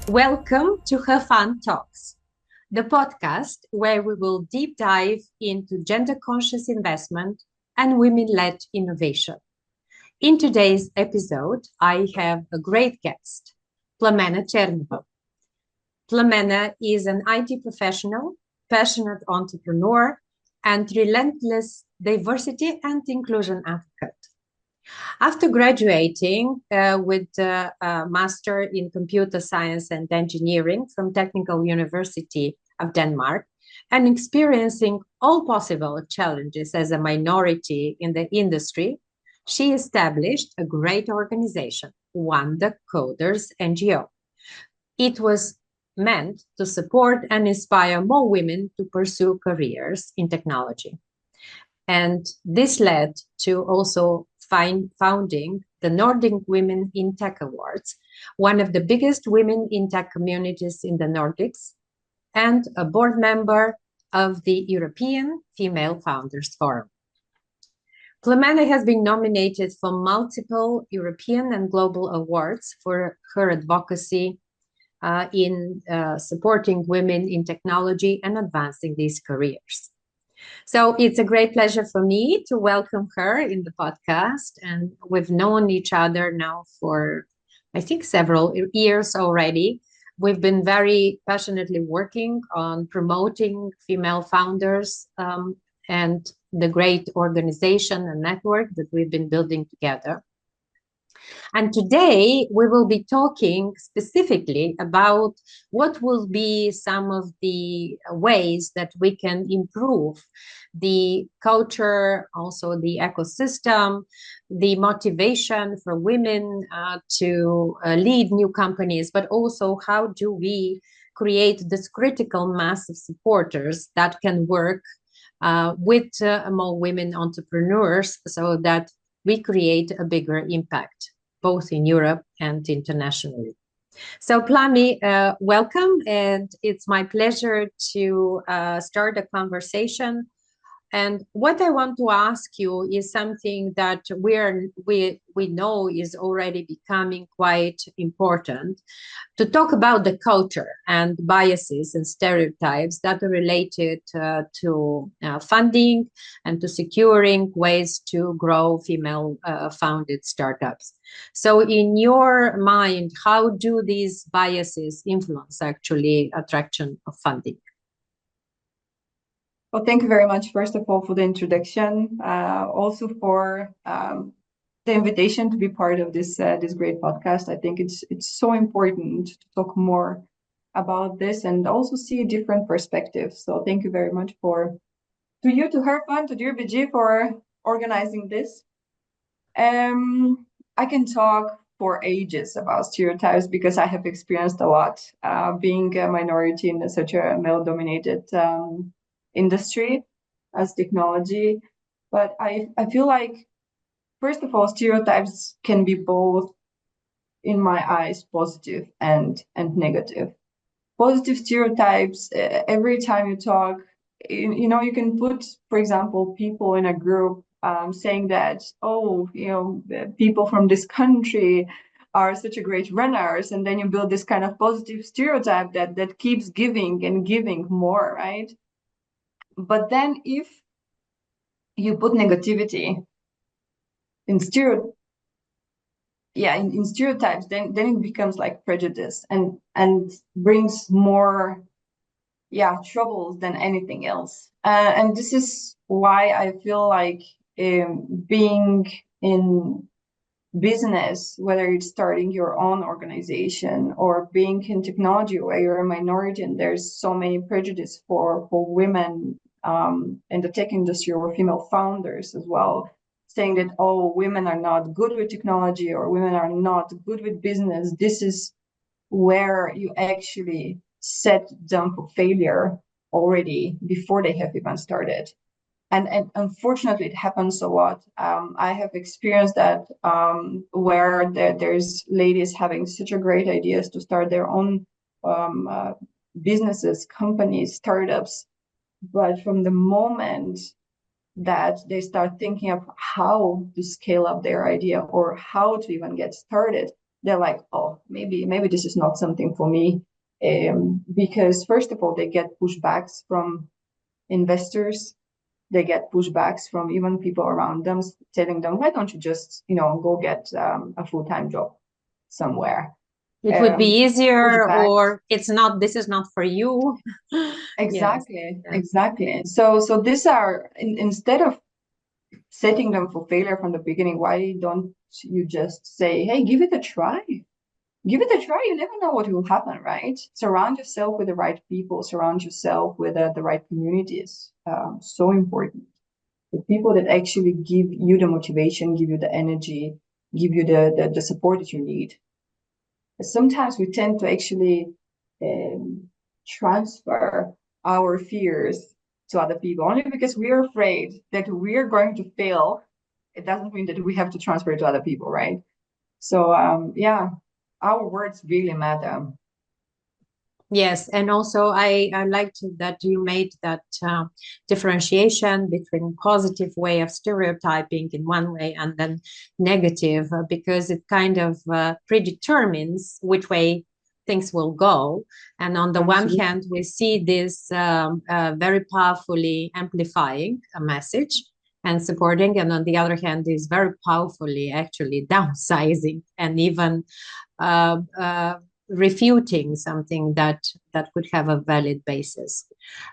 Welcome to Her Fun Talks, the podcast where we will deep dive into gender conscious investment and women led innovation. In today's episode, I have a great guest, Plamena Cherneva. Plamena is an IT professional, passionate entrepreneur, and relentless diversity and inclusion advocate. After graduating with a master in computer science and engineering from Technical University of Denmark and experiencing all possible challenges as a minority in the industry, she established a great organization, Wanda Coders NGO. It was meant to support and inspire more women to pursue careers in technology. And this led to also founding the Nordic Women in Tech Awards, one of the biggest women in tech communities in the Nordics, and a board member of the European Female Founders Forum. Plamena has been nominated for multiple European and global awards for her advocacy in supporting women in technology and advancing these careers. So it's a great pleasure for me to welcome her in the podcast. And we've known each other now for, I think, several years already. We've been very passionately working on promoting female founders and the great organization and network that we've been building together. And today we will be talking specifically about what will be some of the ways that we can improve the culture, also the ecosystem, the motivation for women to lead new companies, but also how do we create this critical mass of supporters that can work with more women entrepreneurs so that we create a bigger impact, both in Europe and internationally. So Plami, welcome, and it's my pleasure to start a conversation. And what I want to ask you is something that we know is already becoming quite important, to talk about the culture and biases and stereotypes that are related to funding and to securing ways to grow female founded startups. So in your mind, how do these biases influence actually attraction of funding? Well, thank you very much, first of all, for the introduction, also for the invitation to be part of this great podcast. I think it's so important to talk more about this and also see different perspectives. So thank you very much to Her Fund, to Dear BG for organizing this. I can talk for ages about stereotypes because I have experienced a lot being a minority in such a male-dominated industry as technology. But I feel like, first of all, stereotypes can be both, in my eyes, positive and negative. Positive stereotypes, every time you talk, you can put, for example, people in a group saying that, oh, people from this country are such a great runners, and then you build this kind of positive stereotype that keeps giving and giving more, right? But then if you put negativity in stereotypes, then it becomes like prejudice and brings more troubles than anything else. And this is why I feel like being in business, whether it's starting your own organization or being in technology where you're a minority and there's so many prejudice for women in the tech industry or female founders as well, saying that, oh, women are not good with technology or women are not good with business. This is where you actually set them for failure already before they have even started. And unfortunately, it happens a lot. I have experienced that where there's ladies having such a great ideas to start their own businesses, companies, startups. But from the moment that they start thinking of how to scale up their idea or how to even get started, they're like, oh, maybe this is not something for me. Because first of all, they get pushbacks from investors. They get pushbacks from even people around them, telling them, why don't you just, go get a full-time job somewhere? It would be easier, Pushbacks. or this is not for you. Yes. Exactly, Yeah. exactly. So these are, instead of setting them for failure from the beginning, why don't you just say, hey, give it a try? Give it a try. You never know what will happen, right? Surround yourself with the right people, surround yourself with the right communities. So important. The people that actually give you the motivation, give you the energy, give you the support that you need. Sometimes we tend to actually transfer our fears to other people only because we are afraid that we are going to fail. It doesn't mean that we have to transfer it to other people, right? So yeah, our words really matter. Yes, and also I liked that you made that differentiation between positive way of stereotyping in one way and then negative, because it kind of predetermines which way things will go. And on the one Absolutely. hand, we see this very powerfully amplifying a message and supporting, and on the other hand, is very powerfully actually downsizing and even uh, uh, refuting something that could have a valid basis.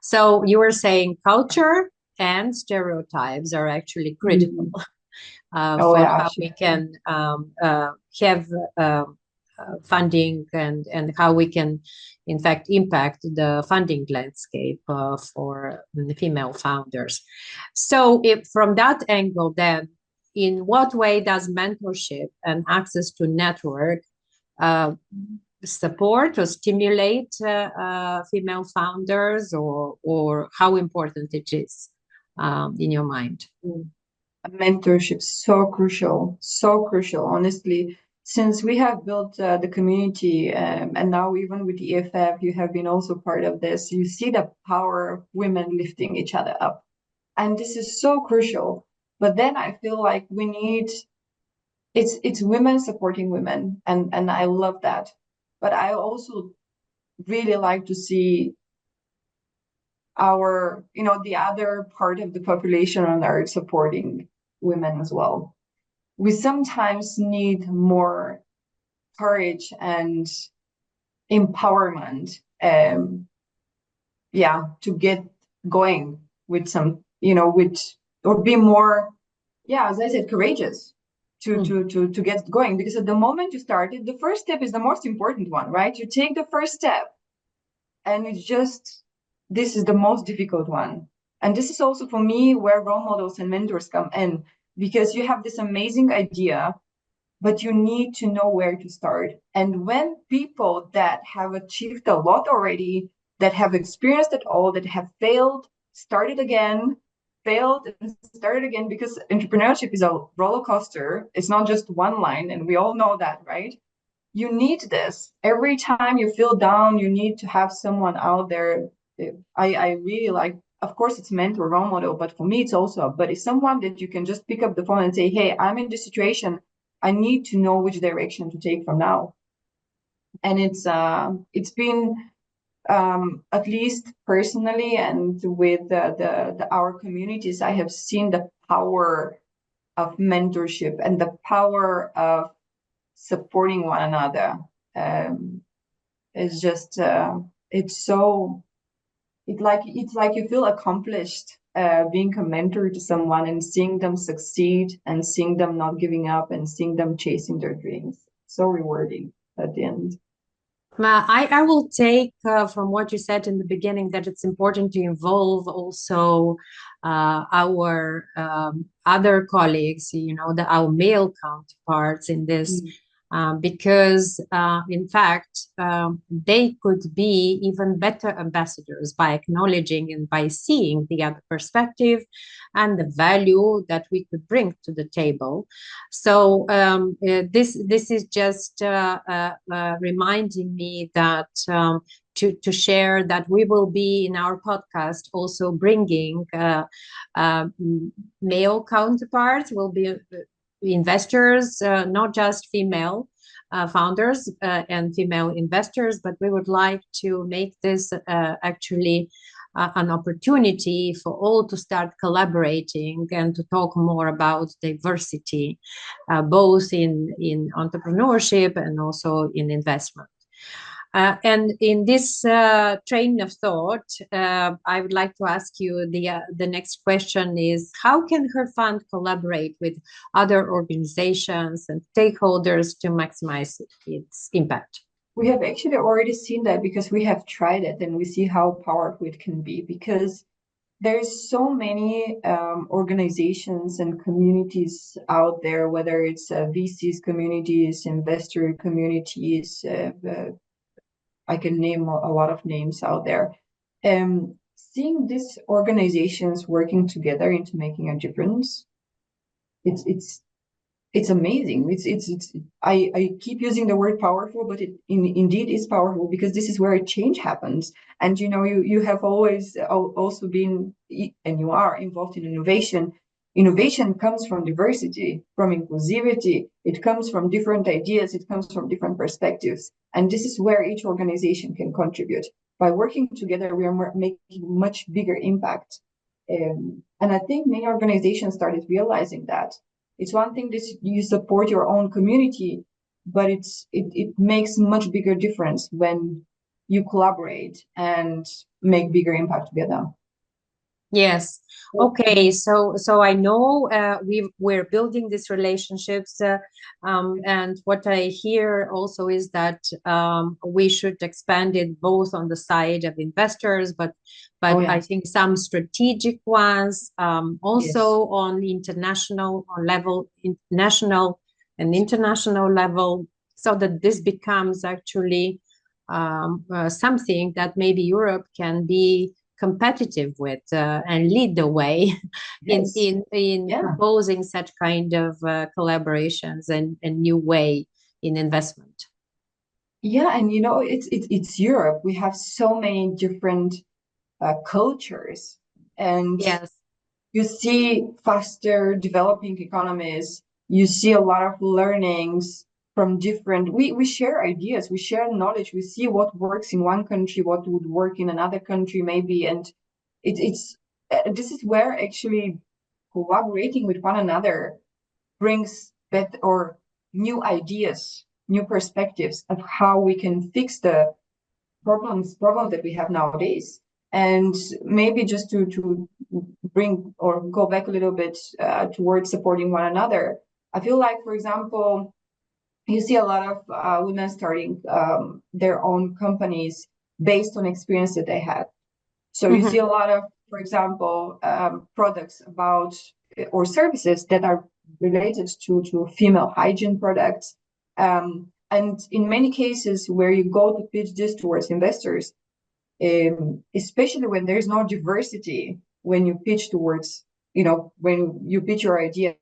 So you were saying culture and stereotypes are actually critical Mhm. Oh for yeah, how we absolutely. can have funding, and how we can in fact impact the funding landscape for the female founders. So if from that angle, then in what way does mentorship and access to network uh, support or stimulate female founders, or how important it is in your mind? Mentorship so crucial, so crucial. Honestly, since we have built the community, and now even with the EFF, you have been also part of this. You see the power of women lifting each other up, and this is so crucial. But then I feel like we need, it's women supporting women, and I love that. But I also really like to see our, the other part of the population on Earth supporting women as well. We sometimes need more courage and empowerment, yeah, to get going with some, with, or be more, yeah, as I said, courageous Mm. to get going. Because at the moment you started, the first step is the most important one, right? You take the first step, and it's just, this is the most difficult one. And this is also for me where role models and mentors come in, because you have this amazing idea, but you need to know where to start. And when people that have achieved a lot already, that have experienced it all, that have failed, started again, failed and started again, because entrepreneurship is a roller coaster. It's not just one line, and we all know that, right? You need this. Every time you feel down, you need to have someone out there. I really like, of course, it's mentor, role model, but for me, it's also, but it's someone that you can just pick up the phone and say, hey, I'm in this situation. I need to know which direction to take from now. And it's been, at least personally and with the our communities, I have seen the power of mentorship and the power of supporting one another. Um, it's just it's like you feel accomplished being a mentor to someone and seeing them succeed and seeing them not giving up and seeing them chasing their dreams. So rewarding at the end. I will take from what you said in the beginning that it's important to involve also our other colleagues, our male counterparts in this, Mm. because in fact, they could be even better ambassadors by acknowledging and by seeing the other perspective and the value that we could bring to the table. So this is just reminding me that to share that we will be in our podcast also bringing uh, male counterparts, will be investors, not just female. founders and female investors, but we would like to make this actually an opportunity for all to start collaborating and to talk more about diversity, both in entrepreneurship and also in investment. And in this train of thought, I would like to ask you the next question is, how can her fund collaborate with other organizations and stakeholders to maximize its impact? We have actually already seen that because we have tried it and we see how powerful it can be, because there's so many organizations and communities out there, whether it's VCs communities, investor communities, I can name a lot of names out there. Seeing these organizations working together into making a difference, it's amazing. I keep using the word powerful, but it indeed is powerful, because this is where a change happens. And you have always also been, and you are involved in innovation. Innovation comes from diversity, from inclusivity. It comes from different ideas. It comes from different perspectives. And this is where each organization can contribute. By working together, we are making much bigger impact. And I think many organizations started realizing that. It's one thing that you support your own community, but it makes much bigger difference when you collaborate and make bigger impact together. Yes. Okay. So I know we're building these relationships, and what I hear also is that we should expand it both on the side of investors, but I think some strategic ones, also on international level, national and international level, so that this becomes actually something that maybe Europe can be competitive with and lead the way in proposing such kind of collaborations and new way in investment. Yeah, and it's Europe. We have so many different cultures, and you see faster developing economies. You see a lot of learnings from different. We share ideas, we share knowledge. We see what works in one country, what would work in another country, maybe. And it's this is where actually collaborating with one another brings better or new ideas, new perspectives of how we can fix the problems that we have nowadays. And maybe just to bring or go back a little bit towards supporting one another, I feel like, for example, you see a lot of women starting their own companies based on experience that they had. So you see a lot of, for example, products about or services that are related to female hygiene products. And in many cases where you go to pitch this towards investors, especially when there's no diversity, when you pitch towards, when you pitch your idea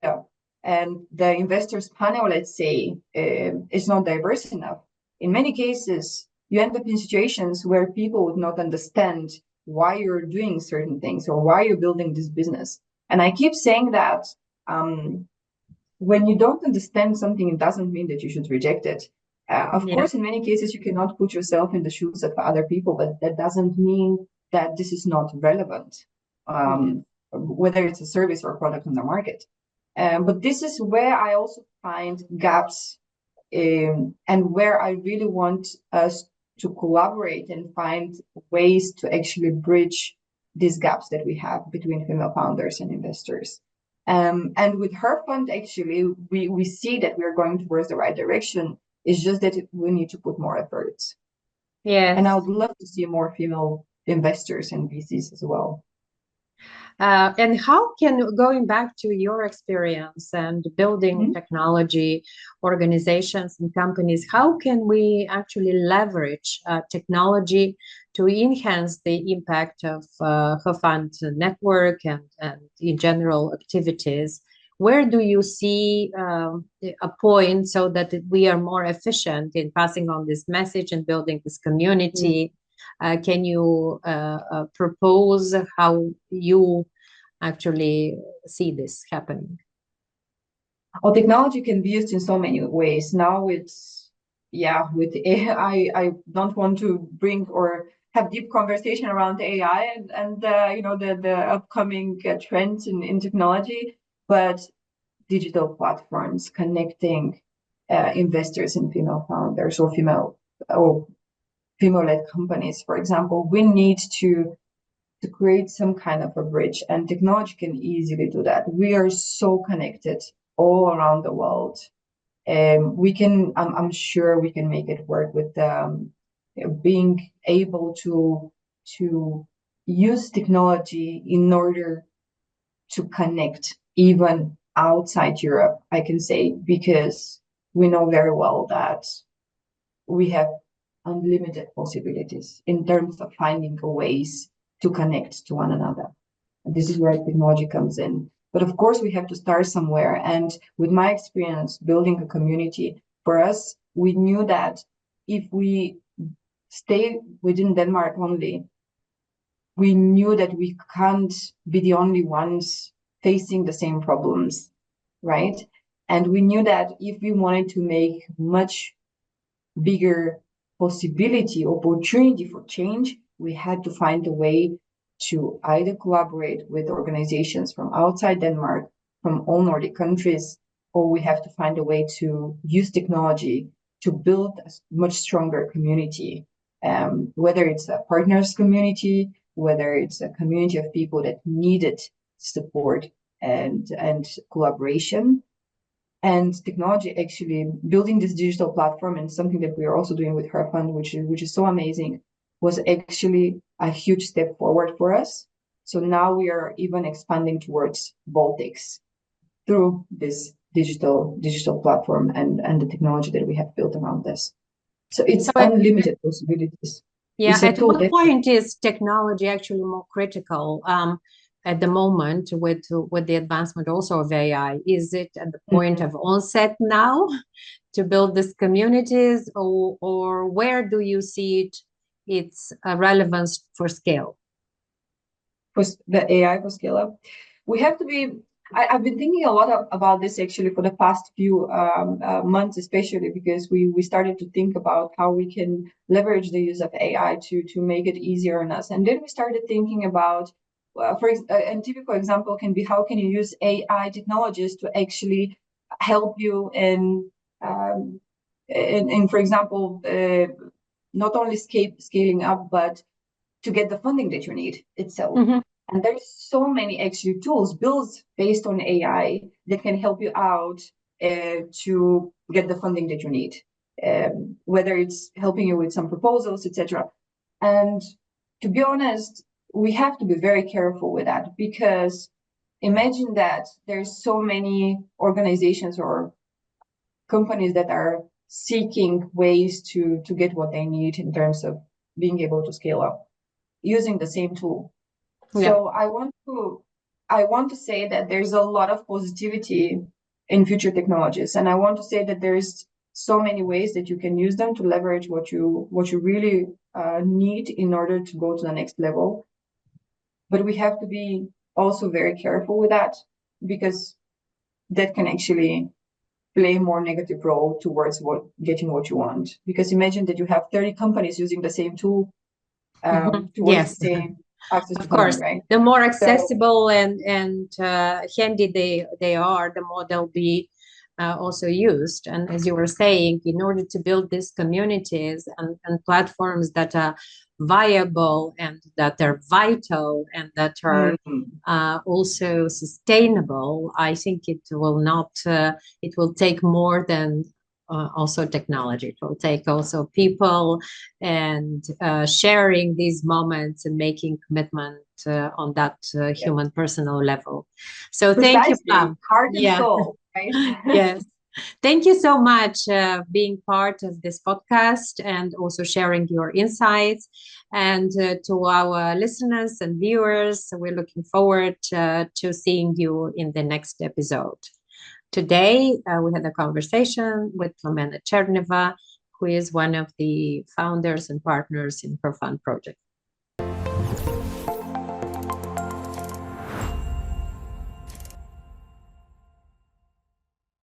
and the investors panel, let's say, is not diverse enough, in many cases, you end up in situations where people would not understand why you're doing certain things or why you're building this business. And I keep saying that when you don't understand something, it doesn't mean that you should reject it. Of course, in many cases, you cannot put yourself in the shoes of other people, but that doesn't mean that this is not relevant, whether it's a service or a product on the market. But this is where I also find gaps, and where I really want us to collaborate and find ways to actually bridge these gaps that we have between female founders and investors. And with her fund, actually, we see that we're going towards the right direction. It's just that we need to put more efforts. Yes. And I would love to see more female investors and VCs as well. And how can, going back to your experience and building technology organizations and companies, how can we actually leverage technology to enhance the impact of her fund network and in general activities? Where do you see a point so that we are more efficient in passing on this message and building this community? Can you propose how you actually see this happening? Well, technology can be used in so many ways. Now it's yeah, with AI, I don't want to bring or have deep conversation around AI and the upcoming trends in technology, but digital platforms connecting investors and female founders or female-led companies, for example, we need to create some kind of a bridge, and technology can easily do that. We are so connected all around the world. We can, I'm sure we can make it work with being able to use technology in order to connect even outside Europe, I can say, because we know very well that we have unlimited possibilities in terms of finding ways to connect to one another. And this is where technology comes in. But of course, we have to start somewhere. And with my experience building a community, for us, we knew that if we stay within Denmark only, we knew that we can't be the only ones facing the same problems, right? And we knew that if we wanted to make much bigger opportunity for change, we had to find a way to either collaborate with organizations from outside Denmark, from all Nordic countries, or we have to find a way to use technology to build a much stronger community, whether it's a partners community, whether it's a community of people that needed support and collaboration. And technology actually building this digital platform, and something that we are also doing with her fund, which is so amazing, was actually a huge step forward for us. So now we are even expanding towards Baltics through this digital platform and the technology that we have built around this. So it's unlimited possibilities. Yeah, at what point is technology actually more critical? At the moment with the advancement also of AI? Is it at the point of onset now to build these communities, or where do you see its relevance for scale? For the AI for scale up, we have to be. I've been thinking a lot about this actually for the past few months, especially because we started to think about how we can leverage the use of AI to make it easier on us. And then we started thinking about, a typical example can be how can you use AI technologies to actually help you in for example, not only scaling up, but to get the funding that you need itself. And there's so many actually tools built based on AI that can help you out to get the funding that you need, whether it's helping you with some proposals, etc. And to be honest, we have to be very careful with that, because imagine that there's so many organizations or companies that are seeking ways to get what they need in terms of being able to scale up using the same tool. Yeah. So I want to say that there's a lot of positivity in future technologies, and I want to say that there's so many ways that you can use them to leverage what you really need in order to go to the next level. But we have to be also very careful with that, because that can actually play a more negative role towards getting what you want. Because imagine that you have 30 companies using the same tool towards the same access to funding, right? The more accessible and handy they are, the more they'll be also used. And as you were saying, in order to build these communities and platforms that are viable and that are vital and that are also sustainable, I think it will not, it will take more than also technology. It will take also people and sharing these moments and making commitment on that human personal level. So thank you, Pam. Heart and soul, right? Yes. Thank you so much being part of this podcast and also sharing your insights. And to our listeners and viewers, we're looking forward to seeing you in the next episode. Today, we had a conversation with Plamena Cherneva, who is one of the founders and partners in her fund project.